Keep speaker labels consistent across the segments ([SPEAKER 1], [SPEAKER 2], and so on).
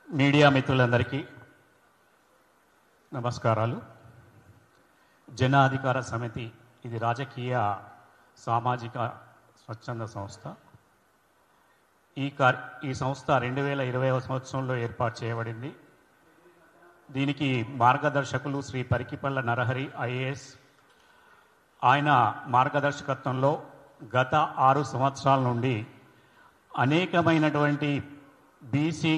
[SPEAKER 1] Media మిత్రులందరికీ నమస్కారాలు. జన అధికార సమితి ఇది రాజకీయ సామాజిక స్వచ్ఛంద సంస్థ. ఈ సంస్థ 2020వ సంవత్సరంలో ఏర్పాటు చేయబడింది. దీనికి మార్గదర్శకులు శ్రీ పరికిపల్ల నరహరి ఐఏఎస్. ఆయన మార్గదర్శకత్వంలో గత 6 సంవత్సరాల నుండి అనేకమైనటువంటి బీసీ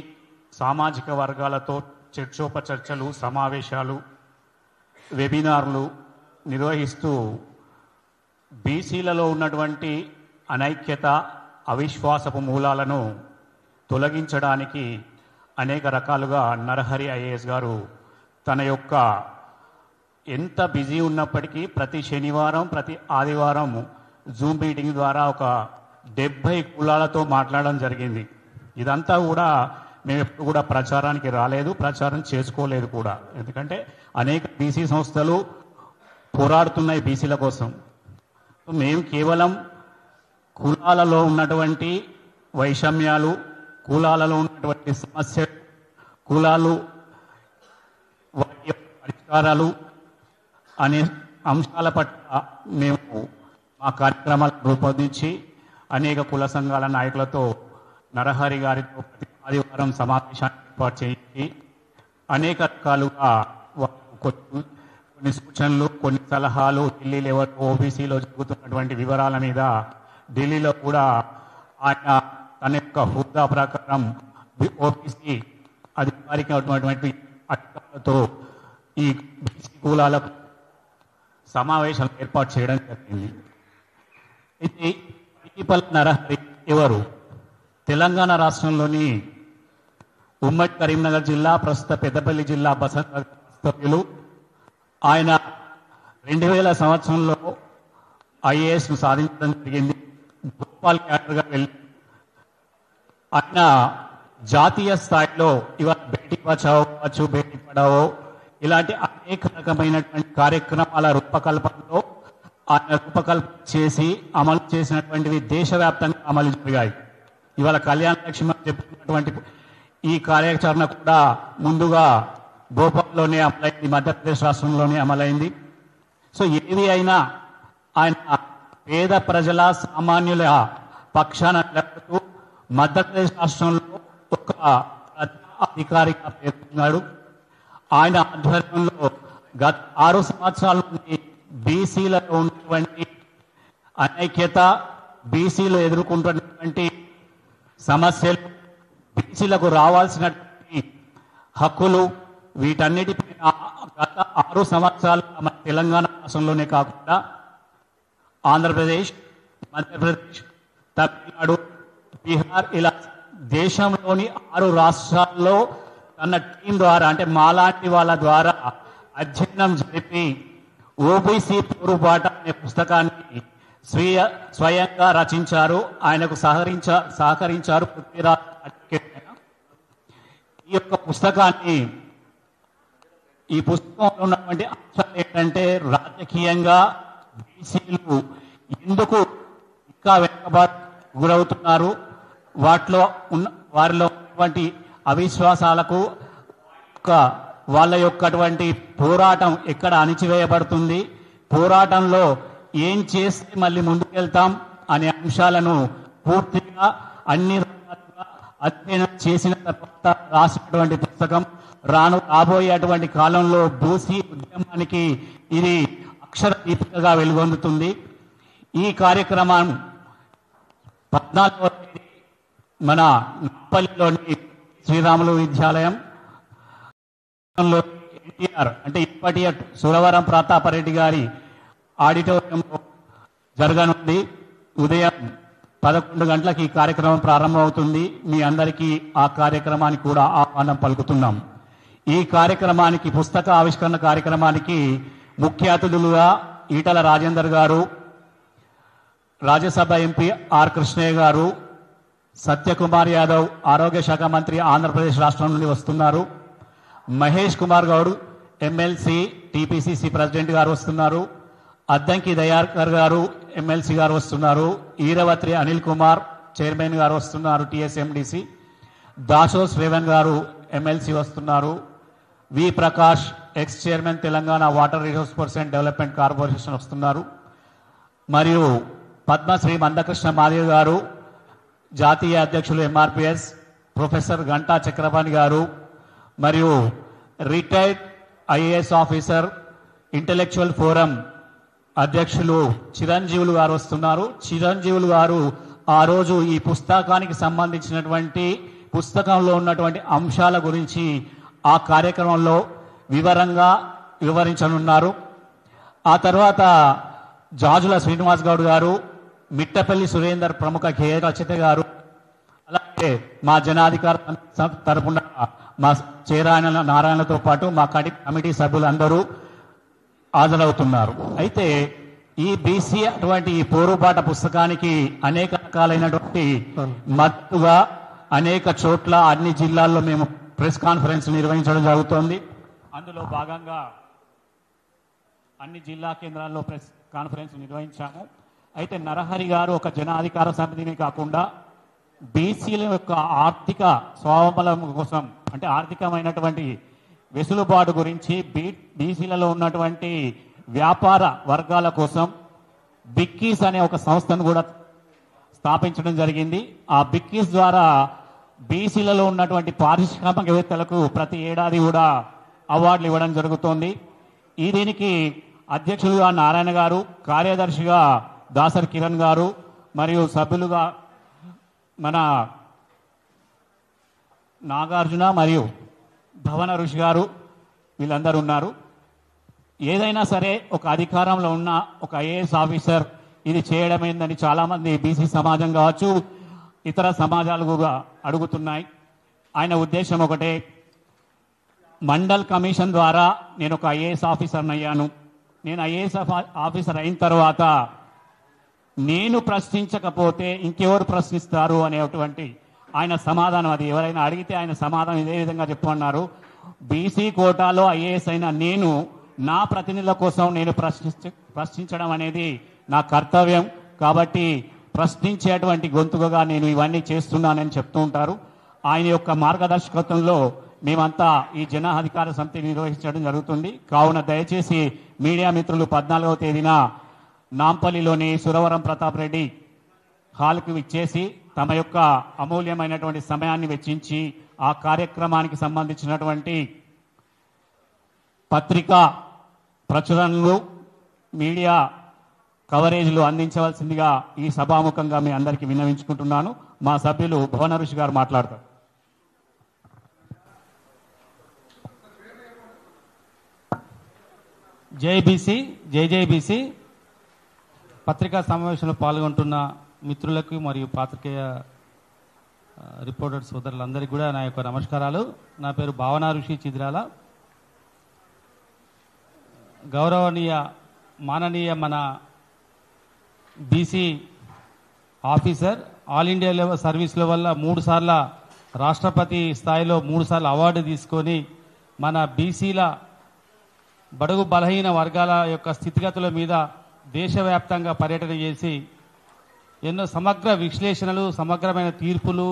[SPEAKER 1] సామాజిక వర్గాలతో చర్చోపచర్చలు, సమావేశాలు, వెబినార్లు నిర్వహిస్తూ బీసీలలో ఉన్నటువంటి అనైక్యత, అవిశ్వాసపు మూలాలను తొలగించడానికి అనేక రకాలుగా నరహరి ఐఏఎస్ గారు తన యొక్క ఎంత బిజీ ఉన్నప్పటికీ ప్రతి శనివారం, ప్రతి ఆదివారం జూమ్ మీటింగ్ ద్వారా ఒక 70 కులాలతో మాట్లాడడం జరిగింది. ఇదంతా కూడా మేము ఎప్పుడు కూడా ప్రచారానికి రాలేదు, ప్రచారం చేసుకోలేదు కూడా. ఎందుకంటే అనేక బీసీ సంస్థలు పోరాడుతున్నాయి బీసీల కోసం. మేము కేవలం కులాలలో ఉన్నటువంటి వైషమ్యాలు, కులాలలో ఉన్నటువంటి సమస్యలు, కులాలు వాటి యొక్క పరిష్కారాలు అనే అంశాల పట్ల మేము మా కార్యక్రమాలను రూపొందించి అనేక కుల సంఘాల నాయకులతో నరహరి గారితో ప్రతి ఆదివారం సమావేశాన్ని ఏర్పాటు చేయించి అనేక రకాలుగా కొన్ని సూచనలు, కొన్ని సలహాలు, ఢిల్లీ లెవెల్ ఓబీసీలో జరుగుతున్నటువంటి వివరాల మీద ఢిల్లీలో కూడా ఆయన తన యొక్క హోదా ప్రకారం ఓబీసీ అధికారికమైనటువంటి అధికారులతో ఈ బీసీ కులాలకు సమావేశాలు ఏర్పాటు చేయడం జరిగింది. ఇది పరికిపల్ల నరహరి ఎవరు? తెలంగాణ రాష్ట్రంలోని ఉమ్మడి కరీంనగర్ జిల్లా, ప్రస్తుత పెద్దపల్లి జిల్లా బసంత వాస్తవ్యులు. ఆయన 2000 సంవత్సరంలో ఐఏఎస్ను సాధించడం జరిగింది. భోపాల్ క్యాడర్గా వెళ్ళి ఆయన జాతీయ స్థాయిలో ఇవాళ బేటీ బచావో కావచ్చు, బేటీ పడావో ఇలాంటి అనేక రకమైనటువంటి కార్యక్రమాల రూపకల్పనలో ఆయన రూపకల్పన చేసి అమలు చేసినటువంటివి దేశవ్యాప్తంగా అమలు జరిగాయి. ఇవాళ కళ్యాణ లక్ష్మి చెప్పుకున్నటువంటి ఈ కార్యాచరణ కూడా ముందుగా భోపాల్లోనే అమలైంది, మధ్యప్రదేశ్ రాష్ట్రంలోనే అమలైంది. సో ఏది అయినా ఆయన పేద ప్రజల, సామాన్యుల పక్షాన నిలబడుతూ మధ్యప్రదేశ్ రాష్ట్రంలో ఒక అధికారిగా పేర్కొన్నాడు. ఆయన ఆధ్వర్యంలో గత 6 సంవత్సరాల నుండి బీసీలలో ఉన్నటువంటి అనైక్యత, బీసీలు ఎదుర్కొంటున్నటువంటి సమస్యలు, బీసీలకు రావాల్సినటువంటి హక్కులు, వీటన్నిటిపైన గత 6 సంవత్సరాలు మన తెలంగాణ రాష్ట్రంలోనే కాకుండా ఆంధ్రప్రదేశ్, మధ్యప్రదేశ్, తమిళనాడు, బీహార్ ఇలా దేశంలోని 6 రాష్ట్రాల్లో తన టీం ద్వారా, అంటే మాలాంటి వాళ్ళ ద్వారా అధ్యయనం జరిపి ఓబీసీ పోరుబాట అనే పుస్తకాన్ని స్వయంగా రచించారు. ఆయనకు సహకరించారు పృథ్వీరాజ్. ఈ యొక్క పుస్తకాన్ని, ఈ పుస్తకంలో ఉన్నటువంటి అంశాలు ఏంటంటే రాజకీయంగా బీసీలు ఎందుకు ఇంకా వెనుకబాటు గురవుతున్నారు, వారిలో ఉన్నటువంటి అవిశ్వాసాలకు వాళ్ళ యొక్కటువంటి పోరాటం ఎక్కడ అణిచివేయబడుతుంది, పోరాటంలో ఏం చేస్తే మళ్ళీ ముందుకెళ్తాం అనే అంశాలను పూర్తిగా అన్ని రకాలుగా అధ్యయనం చేసిన తర్వాత రాసినటువంటి పుస్తకం. రాబోయేటువంటి కాలంలో బీసీ ఉద్యమానికి ఇది అక్షర దీపికగా వెలుగొందుతుంది. ఈ కార్యక్రమం 14వ తేదీ మన నాంపల్లిలోని శ్రీరాములు విద్యాలయం ఎన్టీఆర్ అంటే ఇప్పటి సురవరం ప్రతాపరెడ్డి గారి ఆడిటోరియంలో జరగనుంది. ఉదయం 11 గంటలకు ఈ కార్యక్రమం ప్రారంభమవుతుంది. మీ అందరికీ ఆ కార్యక్రమానికి కూడా ఆహ్వానం పలుకుతున్నాం. ఈ కార్యక్రమానికి, పుస్తక ఆవిష్కరణ కార్యక్రమానికి ముఖ్య అతిథులుగా ఈటల రాజేందర్ గారు, రాజ్యసభ ఎంపీ ఆర్ కృష్ణయ్య గారు, సత్యకుమార్ యాదవ్ ఆరోగ్య శాఖ మంత్రి ఆంధ్రప్రదేశ్ రాష్ట్రం నుండి వస్తున్నారు, Mahesh Kumar Goud MLC TPCC president గారు వస్తున్నారు, అద్దంకి దయాకర్ గారు ఎమ్మెల్సీ గారు వస్తున్నారు, ఈరవత్రి అనిల్ కుమార్ చైర్మన్ గారు వస్తున్నారు టీఎస్ఎండిసి, దాసో శ్రేవన్ గారు ఎమ్మెల్సీ వస్తున్నారు. V Prakash ex chairman Telangana water resource and development corporation వస్తున్నారు. మరియు పద్మశ్రీ మందకృష్ణ మాదిగ గారు, జాతీయ అధ్యక్షులు ఎంఆర్పిఎస్ ప్రొఫెసర్ గంటా చక్రపాణి గారు, మరియు retired IAS officer intellectual forum అధ్యక్షులు చిరంజీవులు గారు వస్తున్నారు. చిరంజీవులు గారు ఆ రోజు ఈ పుస్తకానికి సంబంధించినటువంటి పుస్తకంలో ఉన్నటువంటి అంశాల గురించి ఆ కార్యక్రమంలో వివరంగా వివరించనున్నారు. ఆ తర్వాత జాజుల శ్రీనివాస్ గౌడ్ గారు, మిట్టపల్లి సురేందర్ ప్రముఖ గేయ రచయిత గారు, అలాగే మా జనాధికార తరపున మా చేరాయన నారాయణతో పాటు మా కమిటీ సభ్యులందరూ హాజరవుతున్నారు. అయితే ఈ బీసీ అటువంటి ఈ పోరుబాట పుస్తకానికి అనేక రకాలైనటువంటి మద్దతుగా అనేక చోట్ల అన్ని జిల్లాల్లో మేము ప్రెస్ కాన్ఫరెన్స్ నిర్వహించడం జరుగుతోంది. అందులో భాగంగా అన్ని జిల్లా కేంద్రాల్లో ప్రెస్ కాన్ఫరెన్స్ నిర్వహించాము. అయితే నరహరి గారు ఒక జనాధికార సమితిని కాకుండా బీసీల యొక్క ఆర్థిక స్వావలంబన కోసం, అంటే ఆర్థికమైనటువంటి వెసులుబాటు గురించి, బీసీలలో ఉన్నటువంటి వ్యాపార వర్గాల కోసం బిక్కీస్ అనే ఒక సంస్థను కూడా స్థాపించడం జరిగింది. ఆ బిక్కీస్ ద్వారా బీసీలలో ఉన్నటువంటి పారిశ్రామికవేత్తలకు ప్రతి ఏడాది కూడా అవార్డులు ఇవ్వడం జరుగుతోంది. ఈ దీనికి అధ్యక్షులుగా నారాయణ గారు, కార్యదర్శిగా దాసరి కిరణ్ గారు, మరియు సభ్యులుగా మన నాగార్జున మరియు భవన ఋషి గారు, వీళ్ళందరూ ఉన్నారు. ఏదైనా సరే ఒక అధికారంలో ఉన్న ఒక ఐఏఎస్ ఆఫీసర్ ఇది చేయడమేందని చాలామంది బీసీ సమాజం కావచ్చు, ఇతర సమాజాలు కూడా అడుగుతున్నాయి. ఆయన ఉద్దేశం ఒకటే, మండల్ కమిషన్ ద్వారా నేను ఒక ఐఏఎస్ ఆఫీసర్ని అయ్యాను. నేను ఐఏఎస్ ఆఫీసర్ అయిన తర్వాత నేను ప్రశ్నించకపోతే ఇంకెవరు ప్రశ్నిస్తారు అనేటువంటి ఆయన సమాధానం. అది ఎవరైనా అడిగితే ఆయన సమాధానం ఇదే విధంగా చెప్పమన్నారు. బీసీ కోటాలో ఐఏఎస్ అయిన నేను నా ప్రతినిధుల కోసం నేను ప్రశ్నించడం అనేది నా కర్తవ్యం. కాబట్టి ప్రశ్నించేటువంటి గొంతుకగా నేను ఇవన్నీ చేస్తున్నానని చెప్తూ ఉంటారు. ఆయన యొక్క మార్గదర్శకత్వంలో మేమంతా ఈ జన అధికార సమితి నిర్వహించడం జరుగుతుంది. కావున దయచేసి మీడియా మిత్రులు 14వ తేదీన నాంపల్లిలోని సురవరం ప్రతాప్ రెడ్డి హాల్కు ఇచ్చేసి తమ యొక్క అమూల్యమైనటువంటి సమయాన్ని వెచ్చించి ఆ కార్యక్రమానికి సంబంధించినటువంటి పత్రికా ప్రచురణలు, మీడియా కవరేజ్లు అందించవలసిందిగా ఈ సభాముఖంగా మీ అందరికీ విన్నవించుకుంటున్నాను. మా సభ్యులు భువన ఋషి గారు మాట్లాడతారు.
[SPEAKER 2] జై బీసీ, జై జై బీసీ. పత్రికా సమావేశంలో పాల్గొంటున్న మిత్రులకు మరియు పాత్రికేయ రిపోర్టర్ సోదరులందరికీ కూడా నా యొక్క నమస్కారాలు. నా పేరు భావన ఋషి చిద్రాల. గౌరవనీయ మాననీయ మన BC officer all India level సర్వీస్ల వల్ల 3 సార్ల రాష్ట్రపతి స్థాయిలో 3 సార్లు అవార్డు తీసుకొని మన బీసీల బడుగు బలహీన వర్గాల యొక్క స్థితిగతుల మీద దేశవ్యాప్తంగా పర్యటన చేసి ఎన్నో సమగ్ర విశ్లేషణలు, సమగ్రమైన తీర్పులు,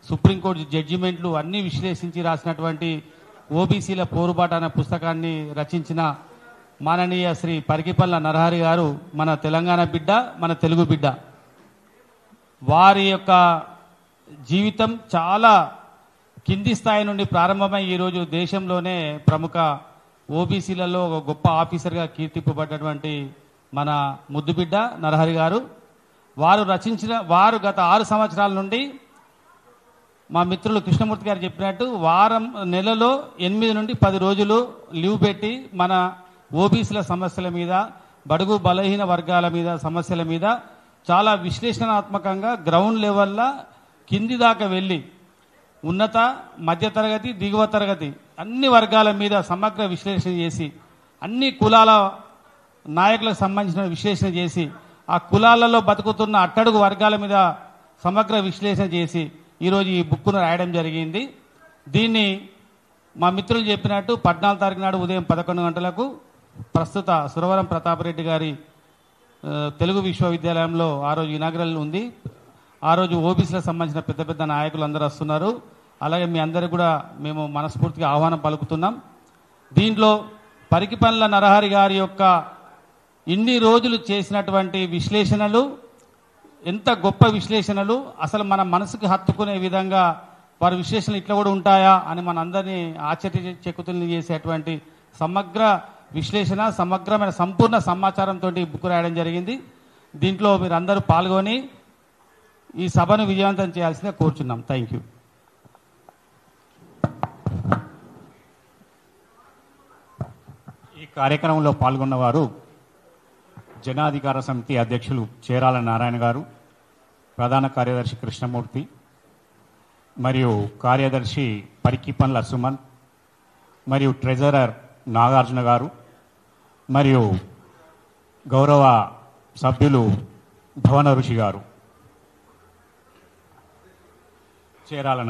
[SPEAKER 2] సుప్రీంకోర్టు జడ్జిమెంట్లు అన్నీ విశ్లేషించి రాసినటువంటి ఓబీసీల పోరుబాట అనే పుస్తకాన్ని రచించిన మాననీయ శ్రీ పరికిపల్ల నరహరి గారు మన తెలంగాణ బిడ్డ, మన తెలుగు బిడ్డ. వారి యొక్క జీవితం చాలా కింది స్థాయి నుండి ప్రారంభమై ఈరోజు దేశంలోనే ప్రముఖ ఓబీసీలలో ఒక గొప్ప ఆఫీసర్గా కీర్తింపబడ్డటువంటి మన ముద్దుబిడ్డ నరహరి గారు. వారు గత 6 సంవత్సరాల నుండి మా మిత్రులు కృష్ణమూర్తి గారు చెప్పినట్టు నెలలో 8 నుండి 10 రోజులు లీవ్ పెట్టి మన ఓబీసీల సమస్యల మీద, బడుగు బలహీన వర్గాల మీద సమస్యల మీద చాలా విశ్లేషణాత్మకంగా గ్రౌండ్ లెవెల్లో కింది దాకా వెళ్ళి ఉన్నత, మధ్యతరగతి, దిగువ తరగతి అన్ని వర్గాల మీద సమగ్ర విశ్లేషణ చేసి, అన్ని కులాల నాయకులకు సంబంధించిన విశ్లేషణ చేసి, ఆ కులాలలో బతుకుతున్న అట్టడుగు వర్గాల మీద సమగ్ర విశ్లేషణ చేసి ఈరోజు ఈ బుక్ను రాయడం జరిగింది. దీన్ని మా మిత్రులు చెప్పినట్టు 14 తారీఖు నాడు ఉదయం 11 గంటలకు ప్రస్తుత సురవరం ప్రతాపరెడ్డి గారి తెలుగు విశ్వవిద్యాలయంలో ఆ రోజు ఇనాగ్రల్ ఉంది. ఆ రోజు ఓబీసీలకు సంబంధించిన పెద్ద పెద్ద నాయకులు అందరూ వస్తున్నారు. అలాగే మీ అందరికి కూడా మేము మనస్ఫూర్తిగా ఆహ్వానం పలుకుతున్నాం. దీంట్లో పరికిపండ్ల నరహరి గారి యొక్క ఇన్ని రోజులు చేసినటువంటి విశ్లేషణలు ఎంత గొప్ప విశ్లేషణలు, అసలు మన మనసుకు హత్తుకునే విధంగా వారి విశ్లేషణలు ఇట్లా కూడా ఉంటాయా అని మనందరినీ ఆశ్చర్యచకితుల్ని చేసేటువంటి సమగ్ర విశ్లేషణ, సమగ్రమైన సంపూర్ణ సమాచారంతో బుక్ రాయడం జరిగింది. దీంట్లో మీరు అందరూ పాల్గొని ఈ సభను విజయవంతం చేయాల్సిందిగా కోరుచున్నాం. Thank you.
[SPEAKER 1] ఈ కార్యక్రమంలో పాల్గొన్న వారు జనాధికార సమితి అధ్యక్షులు చేరాల నారాయణ గారు, ప్రధాన కార్యదర్శి కృష్ణమూర్తి, మరియు కార్యదర్శి పరికిపండ్ల సుమన్, మరియు ట్రెజరర్ నాగార్జున గారు, మరియు గౌరవ సభ్యులు భవన ఋషి గారు, చేరాల